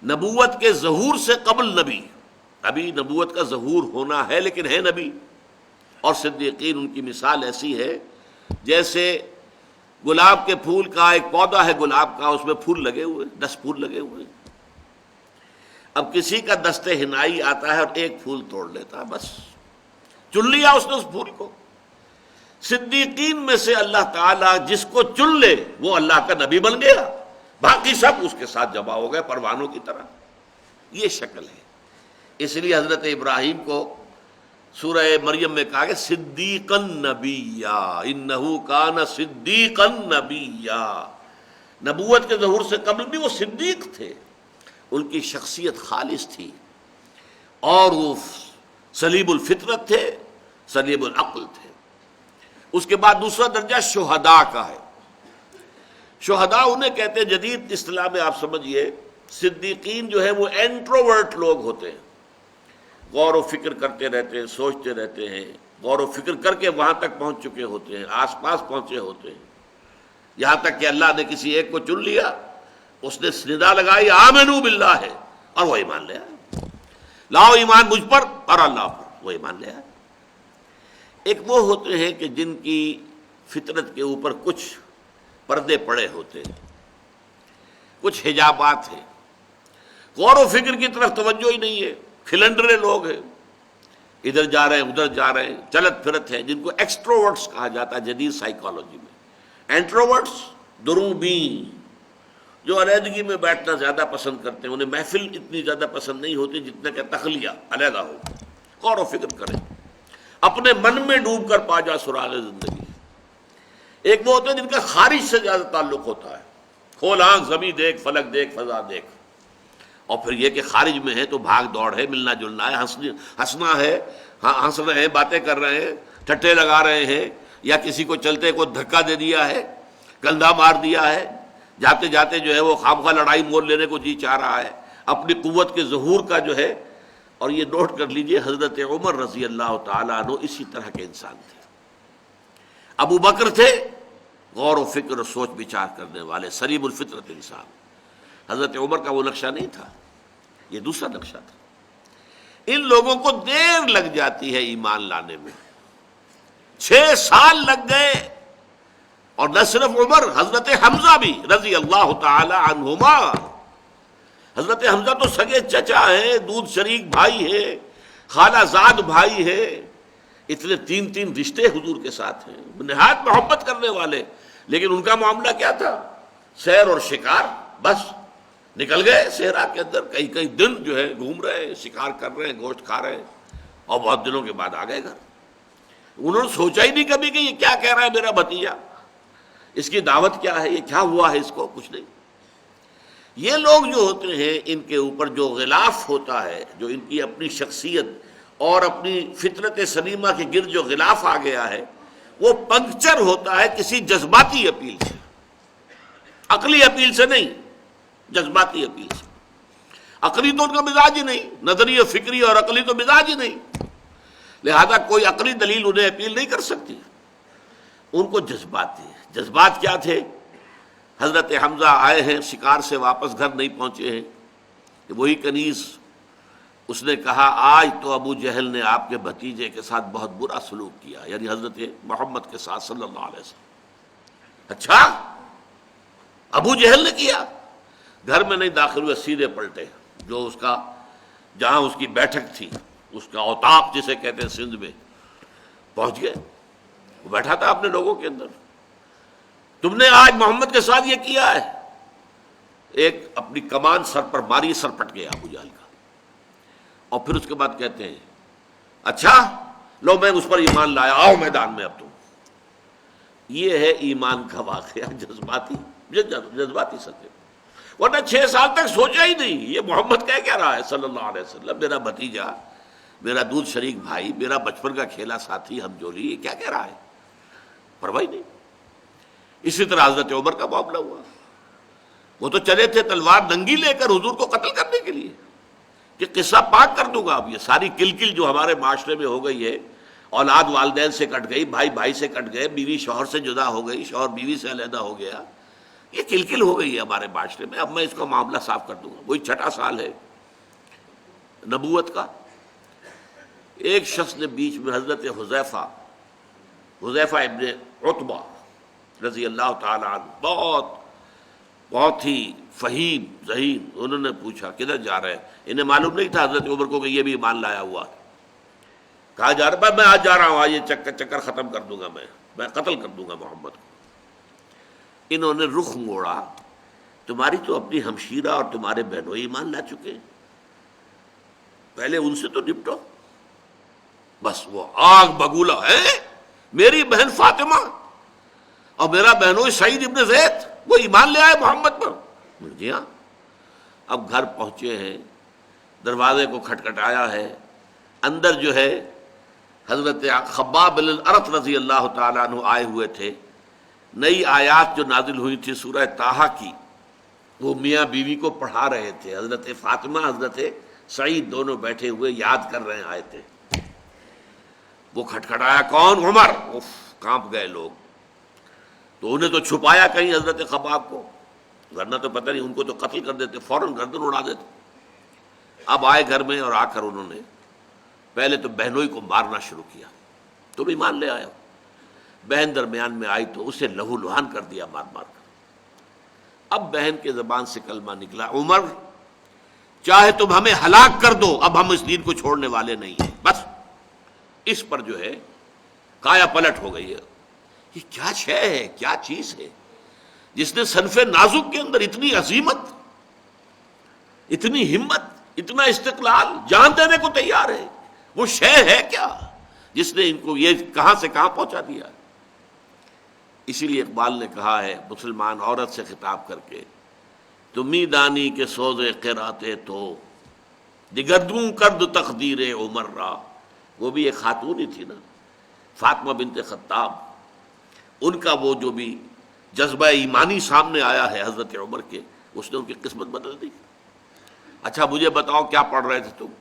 نبوت کے ظہور سے قبل نبی، ابھی نبوت کا ظہور ہونا ہے لیکن ہے نبی. اور صدیقین ان کی مثال ایسی ہے جیسے گلاب کے پھول کا ایک پودا ہے گلاب کا، اس میں پھول لگے ہوئے، 10 پھول لگے ہوئے. اب کسی کا دستے ہنائی آتا ہے اور ایک پھول توڑ لیتا ہے، بس چن لیا اس نے اس پھول کو. صدیقین میں سے اللہ تعالیٰ جس کو چن لے وہ اللہ کا نبی بن گیا، باقی سب اس کے ساتھ جمع ہو گئے پروانوں کی طرح. یہ شکل ہے. اس لیے حضرت ابراہیم کو سورہ مریم میں کہا کہ صدیقاً نبیّا، انہ کان صدیقاً نبیّا. نبوت کے ظہور سے قبل بھی وہ صدیق تھے، ان کی شخصیت خالص تھی، اور وہ سلیم الفطرت تھے، سلیم العقل تھے. اس کے بعد دوسرا درجہ شہداء کا ہے. شہداء انہیں کہتے ہیں جدید اصطلاح میں آپ سمجھیے، صدیقین جو ہے وہ انٹروورٹ لوگ ہوتے ہیں، غور و فکر کرتے رہتے ہیں، سوچتے رہتے ہیں، غور و فکر کر کے وہاں تک پہنچ چکے ہوتے ہیں، آس پاس پہنچے ہوتے ہیں، یہاں تک کہ اللہ نے کسی ایک کو چن لیا، اس نے ندا لگائی آمنو باللہ ہے اور وہ ایمان لے آیا. لاؤ ایمان مجھ پر اور اللہ پر، وہ ایمان لے آیا. ایک وہ ہوتے ہیں کہ جن کی فطرت کے اوپر کچھ پردے پڑے ہوتے ہیں، کچھ حجابات ہیں، غور و فکر کی طرف توجہ ہی نہیں ہے، کھلنڈرے لوگ ہیں، ادھر جا رہے ہیں ادھر جا رہے ہیں، چلت پھرت ہیں، جن کو ایکسٹروورٹس کہا جاتا ہے جدید سائیکالوجی میں. انٹروورٹس دروبین، جو علیحدگی میں بیٹھنا زیادہ پسند کرتے ہیں، انہیں محفل اتنی زیادہ پسند نہیں ہوتی جتنا کہ تخلیہ، علیحدہ ہو، غور و فکر کریں، اپنے من میں ڈوب کر پا جا سراغ زندگی. ایک وہ ہوتے ہیں جن کا خارج سے زیادہ تعلق ہوتا ہے، کھول آنکھ زمین دیکھ، فلک دیکھ، فضا دیکھ. اور پھر یہ کہ خارج میں ہے تو بھاگ دوڑ ہے، ملنا جلنا ہے، ہنسنا ہے، ہنس رہے ہیں، باتیں کر رہے ہیں، ٹھٹے لگا رہے ہیں، یا کسی کو چلتے کو دھکا دے دیا ہے، گندھا مار دیا ہے، جاتے جاتے جو ہے وہ خامخواہ لڑائی مول لینے کو جی چاہ رہا ہے، اپنی قوت کے ظہور کا جو ہے. اور یہ نوٹ کر لیجئے حضرت عمر رضی اللہ تعالیٰ عنہ اسی طرح کے انسان تھے. ابو بکر تھے غور و فکر اور سوچ بچار کرنے والے، سلیم الفطرت انسان۔ حضرت عمر کا وہ نقشہ نہیں تھا، یہ دوسرا نقشہ تھا۔ ان لوگوں کو دیر لگ جاتی ہے ایمان لانے میں، 6 سال لگ گئے۔ اور نہ صرف عمر، حضرت حمزہ بھی رضی اللہ تعالی عنہما۔ حضرت حمزہ تو سگے چچا ہے، دودھ شریک بھائی ہے، خالہ زاد بھائی ہے، اتنے 3 رشتے حضور کے ساتھ ہیں، نہایت محبت کرنے والے۔ لیکن ان کا معاملہ کیا تھا؟ سیر اور شکار، بس نکل گئے صحرا کے اندر، کئی دن جو ہے گھوم رہے ہیں، شکار کر رہے ہیں، گوشت کھا رہے ہیں، اور بہت دنوں کے بعد آ گئے گھر۔ انہوں نے سوچا ہی نہیں کبھی کہ یہ کیا کہہ رہا ہے میرا بھتیجا، اس کی دعوت کیا ہے، یہ کیا ہوا ہے اس کو، کچھ نہیں۔ یہ لوگ جو ہوتے ہیں، ان کے اوپر جو غلاف ہوتا ہے، جو ان کی اپنی شخصیت اور اپنی فطرت سلیمہ کے گرد جو غلاف آ گیا ہے، وہ پنکچر ہوتا ہے کسی جذباتی اپیل سے، عقلی اپیل سے نہیں، جذباتی اپیل سے۔ عقلی تو ان کا مزاج ہی نہیں، نظری فکری اور عقلی تو مزاج ہی نہیں، لہذا کوئی عقلی دلیل انہیں اپیل نہیں کر سکتی۔ ان کو جذباتی ہے۔ جذبات کیا تھے؟ حضرت حمزہ آئے ہیں شکار سے واپس، گھر نہیں پہنچے ہیں، وہی کنیز اس نے کہا آج تو ابو جہل نے آپ کے بھتیجے کے ساتھ بہت برا سلوک کیا، یعنی حضرت محمد کے ساتھ صلی اللہ علیہ وسلم۔ اچھا، ابو جہل نے کیا؟ گھر میں نہیں داخل ہوئے، سیدھے پلٹے جو اس کا، جہاں اس کی بیٹھک تھی، اس کا اوطاق جسے کہتے ہیں سندھ میں، پہنچ گئے۔ وہ بیٹھا تھا اپنے لوگوں کے اندر، تم نے آج محمد کے ساتھ یہ کیا ہے؟ ایک اپنی کمان سر پر ماری، سر پٹ گیا ابو جہل کا۔ اور پھر اس کے بعد کہتے ہیں اچھا لو میں اس پر ایمان لایا، آؤ میدان میں اب تم۔ یہ ہے ایمان کا واقعہ، جذباتی سطح۔ ورنہ 6 سال تک سوچا ہی نہیں یہ محمد کہہ کیا رہا ہے صلی اللہ علیہ وسلم، میرا بھتیجا، میرا دودھ شریک بھائی، میرا بچپن کا کھیلا ساتھی، ہم جولی، یہ کیا کہہ رہا ہے، پرواہ نہیں۔ اسی طرح حضرت عمر کا معاملہ ہوا، وہ تو چلے تھے تلوار ننگی لے کر حضور کو قتل کرنے کے لیے، کہ قصہ پاک کر دوں گا اب، یہ ساری کلکل جو ہمارے معاشرے میں ہو گئی ہے، اولاد والدین سے کٹ گئی، بھائی بھائی سے کٹ گئے، بیوی شوہر سے جدا ہو گئی، شوہر بیوی سے علیحدہ ہو گیا، یہ کلکل ہو گئی ہے ہمارے معاشرے میں، اب میں اس کا معاملہ صاف کر دوں گا۔ وہی 6واں سال ہے نبوت کا۔ ایک شخص نے بیچ میں حضرت حذیفہ ابن عتبہ رضی اللہ تعالی عنہ، بہت ہی فہیم ذہین، انہوں نے پوچھا کدھر جا رہے ہیں؟ انہیں معلوم نہیں تھا حضرت عمر کو کہ یہ بھی ایمان لایا ہوا ہے۔ کہا جا رہا ہے میں آج جا رہا ہوں، آج یہ چکر ختم کر دوں گا، میں قتل کر دوں گا محمد کو۔ انہوں نے رخ موڑا، تمہاری تو اپنی ہمشیرہ اور تمہارے بہنوئی ایمان لا چکے ہیں، پہلے ان سے تو نپٹو۔ بس وہ آگ بگولا ہے، میری بہن فاطمہ اور میرا بہنوئی سعید ابن زید، وہ ایمان لے آئے محمد پر۔ جی ہاں۔ اب گھر پہنچے ہیں، دروازے کو کھٹکھٹایا ہے، اندر جو ہے حضرت خباب بن الارت رضی اللہ تعالیٰ عنہ آئے ہوئے تھے۔ نئی آیات جو نازل ہوئی تھی سورہ طٰہٰ کی، وہ میاں بیوی کو پڑھا رہے تھے، حضرت فاطمہ حضرت سعید دونوں بیٹھے ہوئے یاد کر رہے آئے تھے۔ وہ کھٹکھٹایا، کون؟ عمر۔ اف، کانپ گئے لوگ، تو انہیں تو چھپایا کہیں حضرت خباب کو، ورنہ تو پتہ نہیں، ان کو تو قتل کر دیتے، فوراً گردن اڑا دیتے۔ اب آئے گھر میں اور آ کر انہوں نے پہلے تو بہنوئی کو مارنا شروع کیا، تم ایمان لے آئے ہو۔ بہن درمیان میں آئی تو اسے لہو لہان کر دیا مار مار کر۔ اب بہن کے زبان سے کلمہ نکلا، عمر چاہے تم ہمیں ہلاک کر دو، اب ہم اس دین کو چھوڑنے والے نہیں ہیں۔ بس اس پر جو ہے کایا پلٹ ہو گئی ہے۔ یہ کیا شے ہے، کیا چیز ہے جس نے صنف نازک کے اندر اتنی عظیمت، اتنی ہمت، اتنا استقلال، جان دینے کو تیار ہے؟ وہ شے ہے کیا جس نے ان کو یہ کہاں سے کہاں پہنچا دیا؟ اسی لیے اقبال نے کہا ہے مسلمان عورت سے خطاب کر کے، تمی دانی کے سوزے قراتے تو دگردوں کرد تقدیر عمر را۔ وہ بھی ایک خاتون ہی تھی نا، فاطمہ بنت خطاب، ان کا وہ جو بھی جذبہ ایمانی سامنے آیا ہے حضرت عمر کے، اس نے ان کی قسمت بدل دی۔ اچھا مجھے بتاؤ کیا پڑھ رہے تھے تم؟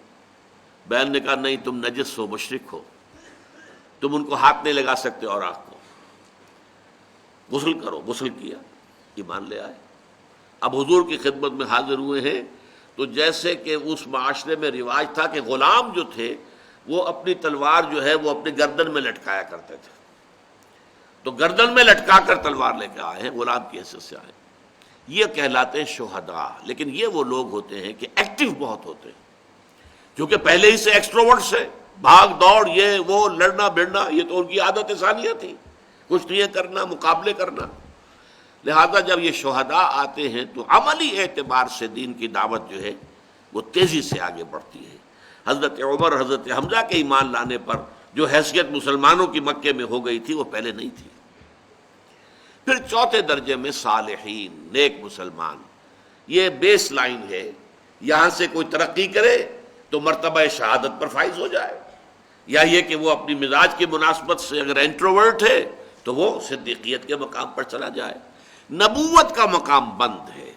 بہن نے کہا نہیں، تم نجس ہو، مشرک ہو، تم ان کو ہاتھ نہیں لگا سکتے اور آنکھ کو۔ غسل کرو، غسل کیا، ایمان لے آئے۔ اب حضور کی خدمت میں حاضر ہوئے ہیں تو جیسے کہ اس معاشرے میں رواج تھا کہ غلام جو تھے وہ اپنی تلوار جو ہے وہ اپنی گردن میں لٹکایا کرتے تھے، تو گردن میں لٹکا کر تلوار لے کے آئے ہیں، غلام کی حیثیت سے آئے، یہ کہلاتے ہیں شہداء۔ لیکن یہ وہ لوگ ہوتے ہیں کہ ایکٹیو بہت ہوتے ہیں، کیونکہ پہلے ہی سے ایکسٹروورٹس ہیں، بھاگ دوڑ، یہ وہ، لڑنا بھڑنا، یہ تو ان کی عادت ثانیہ تھی، کشتیاں کرنا، مقابلے کرنا۔ لہذا جب یہ شہداء آتے ہیں تو عملی اعتبار سے دین کی دعوت جو ہے وہ تیزی سے آگے بڑھتی ہے۔ حضرت عمر، حضرت حمزہ کے ایمان لانے پر جو حیثیت مسلمانوں کی مکے میں ہو گئی تھی وہ پہلے نہیں تھی۔ پھر چوتھے درجے میں صالحین، نیک مسلمان، یہ بیس لائن ہے، یہاں سے کوئی ترقی کرے تو مرتبہ شہادت پر فائز ہو جائے، یا یہ کہ وہ اپنی مزاج کی مناسبت سے اگر انٹروورٹ ہے تو وہ صدیقیت کے مقام پر چلا جائے۔ نبوت کا مقام بند ہے،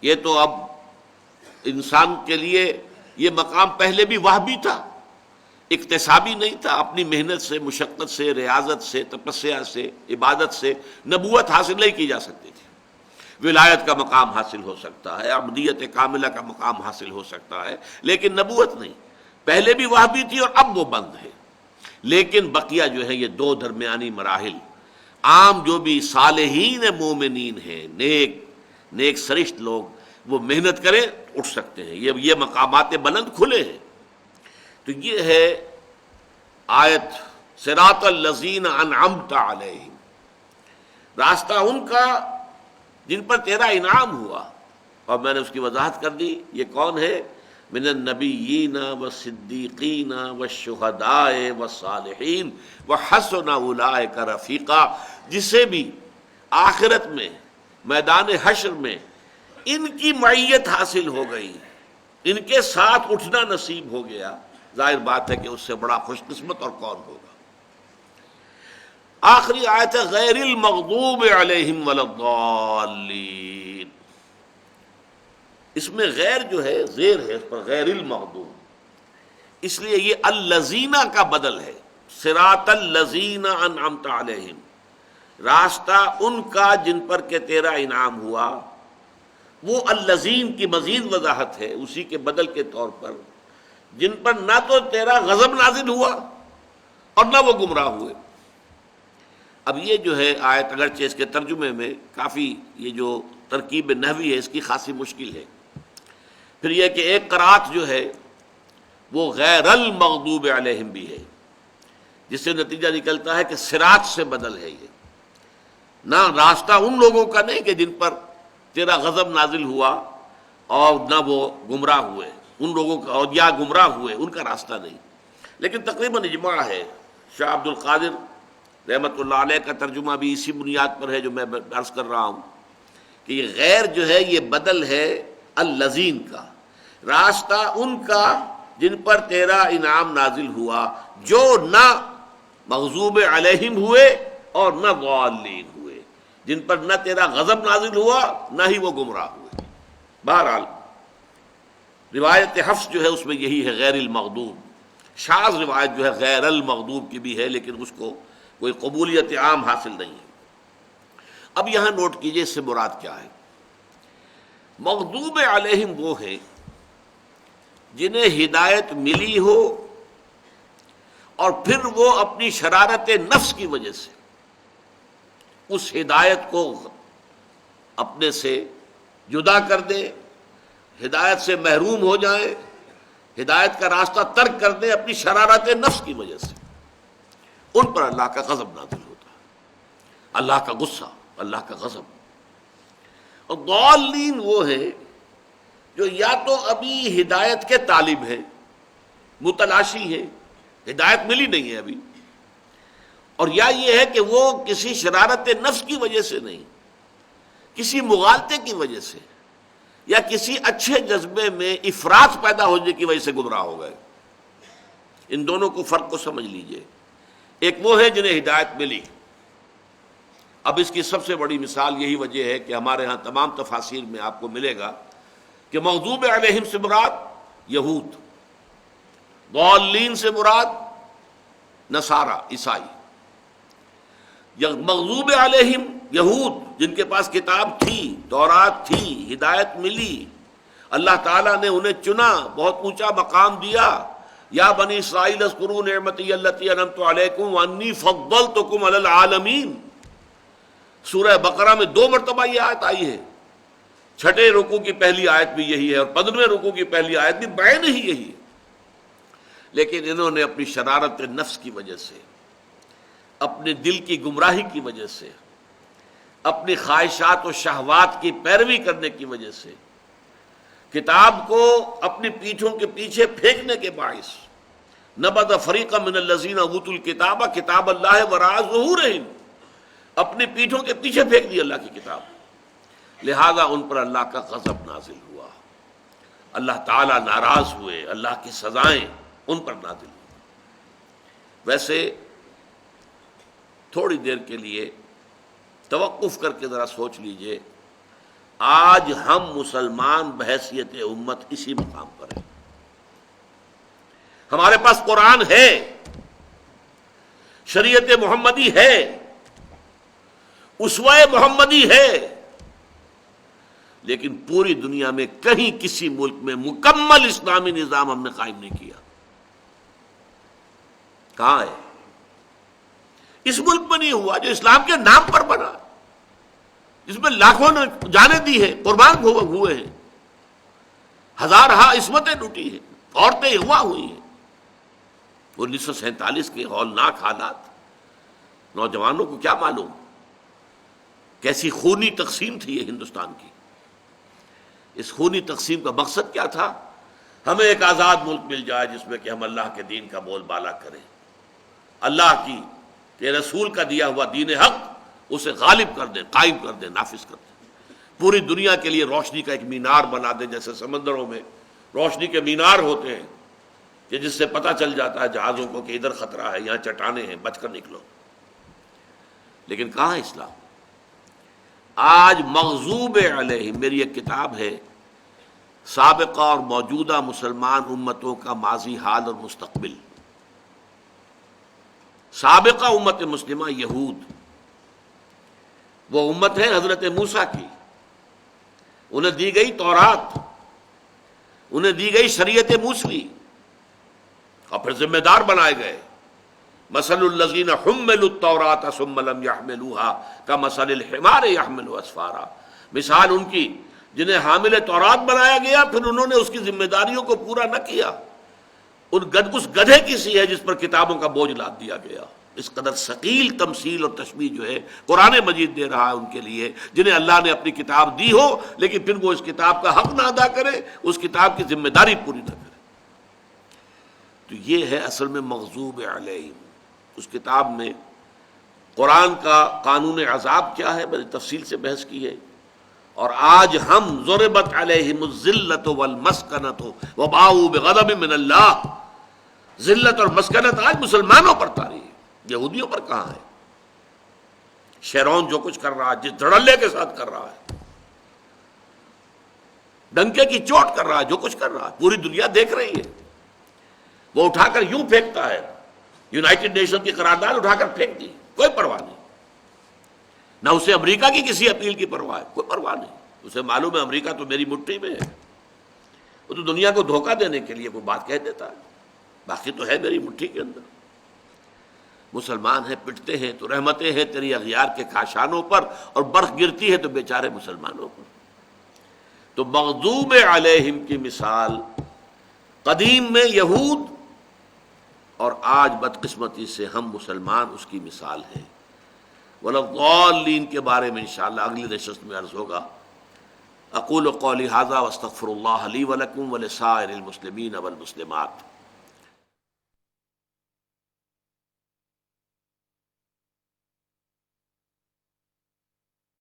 یہ تو اب انسان کے لیے یہ مقام پہلے بھی وہبی تھا، اکتسابی نہیں تھا، اپنی محنت سے، مشقت سے، ریاضت سے، تپسیا سے، عبادت سے نبوت حاصل نہیں کی جا سکتی تھی۔ ولایت کا مقام حاصل ہو سکتا ہے، عبدیت کاملہ کا مقام حاصل ہو سکتا ہے، لیکن نبوت نہیں، پہلے بھی وہبی تھی اور اب وہ بند ہے۔ لیکن بقیہ جو ہے یہ دو درمیانی مراحل، عام جو بھی صالحین مومنین ہیں، نیک سرشت لوگ، وہ محنت کریں اٹھ سکتے ہیں، یہ مقامات بلند کھلے ہیں۔ تو یہ ہے آیت صراط الذین انعمت علیہم، راستہ ان کا جن پر تیرا انعام ہوا، اور میں نے اس کی وضاحت کر دی، یہ کون ہے؟ من النبیین والصدیقین والشہداء والصالحین وحسن اولئک رفیقا، جسے بھی آخرت میں میدان حشر میں ان کی معیت حاصل ہو گئی، ان کے ساتھ اٹھنا نصیب ہو گیا، ظاہر بات ہے کہ اس سے بڑا خوش قسمت اور کون ہوگا۔ آخری آیت ہے غیر المغضوب علیہم ولا الضالین، اس میں غیر جو ہے زیر ہے، اس پر غیر المغضوب، اس لیے یہ الذین کا بدل ہے، صراط الذین انعمت علیہم، راستہ ان کا جن پر کہ تیرا انعام ہوا۔ وہ الذین کی مزید وضاحت ہے اسی کے بدل کے طور پر، جن پر نہ تو تیرا غضب نازل ہوا اور نہ وہ گمراہ ہوئے۔ اب یہ جو ہے آیت اگرچہ اس کے ترجمے میں کافی یہ جو ترکیب نحوی ہے اس کی خاصی مشکل ہے۔ پھر یہ کہ ایک قرات جو ہے وہ غیر المغضوب علیہم بھی ہے، جس سے نتیجہ نکلتا ہے کہ صراط سے بدل ہے، یہ نہ راستہ ان لوگوں کا نہیں کہ جن پر تیرا غضب نازل ہوا اور نہ وہ گمراہ ہوئے، ان لوگوں کا اور یا گمراہ ہوئے ان کا راستہ نہیں۔ لیکن تقریباً اجماع ہے، شاہ عبد القادر رحمۃ اللہ علیہ کا ترجمہ بھی اسی بنیاد پر ہے جو میں عرض کر رہا ہوں کہ یہ غیر جو ہے یہ بدل ہے الذین کا، راستہ ان کا جن پر تیرا انعام نازل ہوا، جو نہ مغضوب علیہم ہوئے اور نہ ضالین ہوئے، جن پر نہ تیرا غضب نازل ہوا نہ ہی وہ گمراہ ہوئے۔ بہرحال روایت حفص جو ہے اس میں یہی ہے غیر المغضوب، شاذ روایت جو ہے غیر المغضوب کی بھی ہے لیکن اس کو کوئی قبولیت عام حاصل نہیں ہے۔ اب یہاں نوٹ کیجئے اس سے مراد کیا ہے۔ مغضوب علیہم وہ ہیں جنہیں ہدایت ملی ہو اور پھر وہ اپنی شرارت نفس کی وجہ سے اس ہدایت کو اپنے سے جدا کر دیں، ہدایت سے محروم ہو جائیں، ہدایت کا راستہ ترک کر دیں اپنی شرارت نفس کی وجہ سے، ان پر اللہ کا غضب نازل ہوتا ہے، اللہ کا غصہ، اللہ کا غضب۔ اور ضالین وہ ہیں جو یا تو ابھی ہدایت کے طالب ہیں، متلاشی ہیں، ہدایت ملی نہیں ہے ابھی، اور یا یہ ہے کہ وہ کسی شرارت نفس کی وجہ سے نہیں، کسی مغالطے کی وجہ سے یا کسی اچھے جذبے میں افراط پیدا ہونے کی وجہ سے گمراہ ہو گئے۔ ان دونوں کو فرق کو سمجھ لیجئے۔ ایک وہ ہے جنہیں ہدایت ملی، اب اس کی سب سے بڑی مثال یہی وجہ ہے کہ ہمارے ہاں تمام تفاسیر میں آپ کو ملے گا کہ مغضوب علیہم سے مراد یہود، ضالین سے مراد نصارہ، عیسائی۔ مغضوب علیہم یہود، جن کے پاس کتاب تھی، تورات تھی، ہدایت ملی، اللہ تعالیٰ نے انہیں چنا، بہت اونچا مقام دیا. یا بنی اسرائیل اذکروا نعمتی التی انعمت علیکم وانی فضلتکم علی العالمین. سورہ بقرہ میں 2 مرتبہ یہ آیت آئی ہے. چھٹے رکوع کی پہلی آیت بھی یہی ہے اور 15ویں رکوع کی پہلی آیت بھی بعین ہی یہی ہے. لیکن انہوں نے اپنی شرارت نفس کی وجہ سے، اپنے دل کی گمراہی کی وجہ سے، اپنی خواہشات و شہوات کی پیروی کرنے کی وجہ سے کتاب کو اپنی پیٹھوں کے پیچھے پھینکنے کے باعث نبذ فریق من الذین اوتوا الکتاب کتاب اللہ وراء ظہورہم، اپنی پیٹھوں کے پیچھے پھینک دی اللہ کی کتاب. لہذا ان پر اللہ کا غضب نازل ہوا، اللہ تعالیٰ ناراض ہوئے، اللہ کی سزائیں ان پر نازل ہوئی. ویسے تھوڑی دیر کے لیے توقف کر کے ذرا سوچ لیجئے، آج ہم مسلمان بحیثیت امت اسی مقام پر ہیں. ہمارے پاس قرآن ہے، شریعت محمدی ہے، اسوہ محمدی ہے، لیکن پوری دنیا میں کہیں کسی ملک میں مکمل اسلامی نظام ہم نے قائم نہیں کیا. کہاں ہے؟ اس ملک میں نہیں ہوا جو اسلام کے نام پر بنا، جس میں لاکھوں نے جانیں دی ہیں، قربان ہوئے ہیں، ہزارہا عصمتیں لوٹی ہیں، عورتیں اغوا ہوئی ہیں. 1947 کے ہولناک حالات، نوجوانوں کو کیا معلوم کیسی خونی تقسیم تھی یہ ہندوستان کی. اس خونی تقسیم کا مقصد کیا تھا؟ ہمیں ایک آزاد ملک مل جائے جس میں کہ ہم اللہ کے دین کا بول بالا کریں، اللہ کی کہ رسول کا دیا ہوا دین حق اسے غالب کر دیں، قائم کر دیں، نافذ کر دیں، پوری دنیا کے لیے روشنی کا ایک مینار بنا دیں، جیسے سمندروں میں روشنی کے مینار ہوتے ہیں کہ جس سے پتہ چل جاتا ہے جہازوں کو کہ ادھر خطرہ ہے، یہاں چٹانیں ہیں، بچ کر نکلو. لیکن کہاں ہے اسلام؟ آج مغضوب علیہم، میری ایک کتاب ہے سابقہ اور موجودہ مسلمان امتوں کا ماضی، حال اور مستقبل. سابقہ امت مسلمہ یہود، وہ امت ہے حضرت موسیٰ کی، انہیں دی گئی تورات، انہیں دی گئی شریعت موسوی، اور پھر ذمہ دار بنائے گئے. مثل الذین حملوا التوراۃ ثم لم يحملوها كمثل الحمار يحمل اسفارا. مثال ان کی جنہیں حامل تورات بنایا گیا پھر انہوں نے اس کی ذمہ داریوں کو پورا نہ کیا، اس گدھے کی سی ہے جس پر کتابوں کا بوجھ لاد دیا گیا. اس قدر ثقیل تمثیل اور تشبیہ جو ہے قرآن مجید دے رہا ہے ان کے لیے جنہیں اللہ نے اپنی کتاب دی ہو لیکن پھر وہ اس کتاب کا حق نہ ادا کرے، اس کتاب کی ذمہ داری پوری نہ کرے. تو یہ ہے اصل میں مغضوب علیہم. اس کتاب میں قرآن کا قانون عذاب کیا ہے میں نے تفصیل سے بحث کی ہے. اور آج ہم ضربت علیہم الذلۃ والمسکنۃ وباؤوا بغضب من اللہ، ذلت اور مسکنت آج مسلمانوں پر طاری ہے، یہودیوں پر کہاں ہے؟ شیرون جو کچھ کر رہا ہے، جس دھڑلے کے ساتھ کر رہا ہے، ڈنکے کی چوٹ کر رہا ہے، جو کچھ کر رہا ہے پوری دنیا دیکھ رہی ہے. وہ اٹھا کر یوں پھینکتا ہے، یونائٹڈ نیشن کی قرارداد اٹھا کر پھینک دی، کوئی پرواہ نہیں. نہ اسے امریکہ کی کسی اپیل کی پرواہ ہے، کوئی پرواہ نہیں. اسے معلوم ہے امریکہ تو میری مٹھی میں ہے، وہ تو دنیا کو دھوکہ دینے کے لیے کوئی بات کہہ دیتا ہے، باقی تو ہے میری مٹھی کے اندر. مسلمان ہیں، پٹتے ہیں تو رحمتیں ہیں تیری اغیار کے کاشانوں پر، اور برف گرتی ہے تو بیچارے مسلمانوں پر. تو مغضوب علیہم کی مثال قدیم میں یہود، اور آج بدقسمتی سے ہم مسلمان اس کی مثال ہیں. وَلَضَّالِّينَ کے بارے میں انشاءاللہ اگلی نشست میں عرض ہوگا. اقول قولی ھذا واستغفر اللہ لی ولکم ولسائر المسلمین والمسلمات.